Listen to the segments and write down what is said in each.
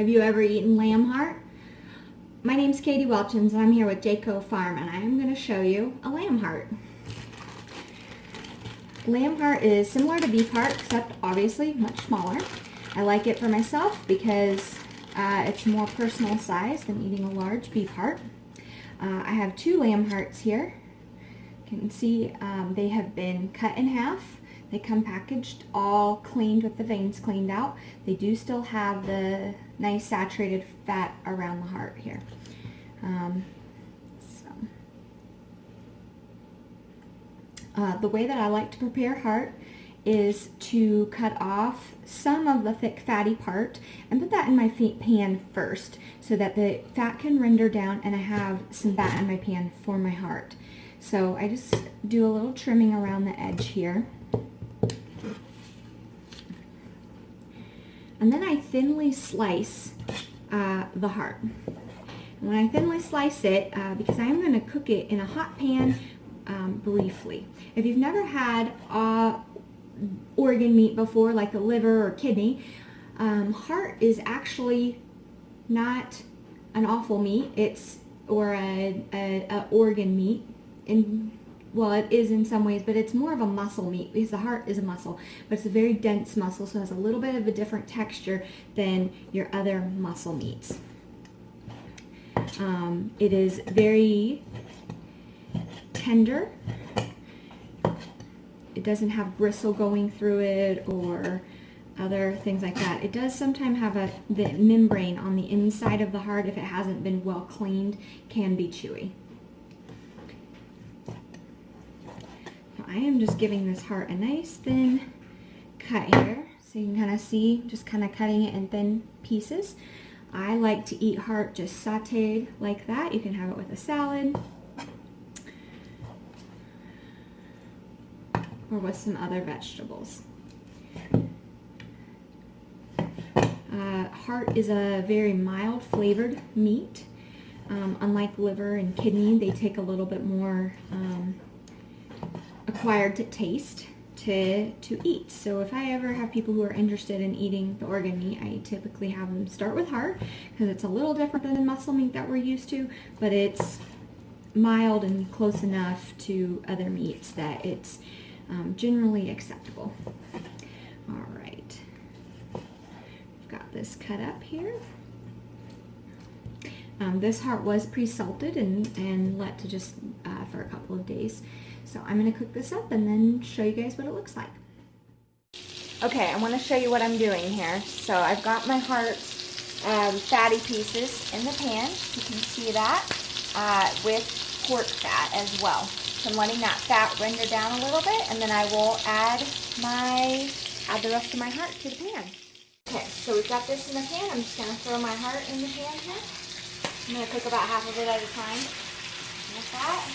Have you ever eaten lamb heart? My name's Kaydee Welchins and I'm here with JakoPure and I am going to show you a lamb heart. Lamb heart is similar to beef heart except obviously much smaller. I like it for myself because it's more personal size than eating a large beef heart. I have 2 lamb hearts here. You can see they have been cut in half. They come packaged all cleaned with the veins cleaned out. They do still have the nice saturated fat around the heart here. The way that I like to prepare heart is to cut off some of the thick fatty part and put that in my pan first so that the fat can render down and I have some fat in my pan for my heart. So I just do a little trimming around the edge here. And then I thinly slice the heart. And when I thinly slice it, because I am going to cook it in a hot pan briefly. If you've never had organ meat before, like the liver or kidney, heart is actually not an awful meat. Or a organ meat. Well, it is in some ways, but it's more of a muscle meat because the heart is a muscle, but it's a very dense muscle, so it has a little bit of a different texture than your other muscle meats. It is very tender. It doesn't have gristle going through it or other things like that. It does sometimes have the membrane on the inside of the heart, if it hasn't been well cleaned, can be chewy. I am just giving this heart a nice thin cut here, so you can kind of see, just kind of cutting it in thin pieces. I like to eat heart just sauteed like that. You can have it with a salad or with some other vegetables. Heart is a very mild flavored meat. Unlike liver and kidney, they take a little bit more acquired to taste to eat. So if I ever have people who are interested in eating the organ meat, I typically have them start with heart because it's a little different than the muscle meat that we're used to, but it's mild and close enough to other meats that it's generally acceptable. All right, I've got this cut up here. This heart was pre-salted and let to just for a couple of days. So I'm going to cook this up and then show you guys what it looks like. Okay, I want to show you what I'm doing here. So I've got my heart's fatty pieces in the pan. You can see that with pork fat as well. So I'm letting that fat render down a little bit, and then I will add the rest of my heart to the pan. Okay, so we've got this in the pan. I'm just going to throw my heart in the pan here. I'm going to cook about half of it at a time. Like that.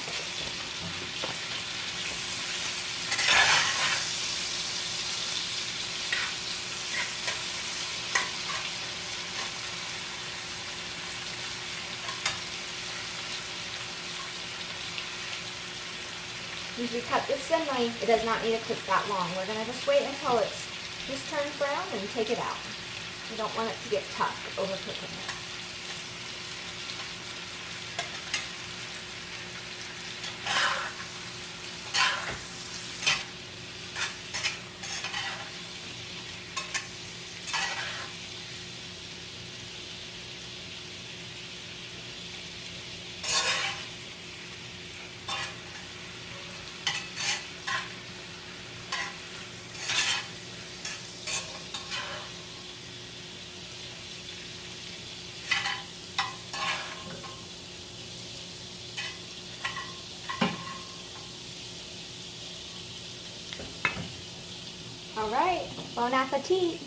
Since we cut this thinly, it does not need to cook that long. We're going to just wait until it's just turned brown and take it out. We don't want it to get tough overcooking it. All right, bon appetit.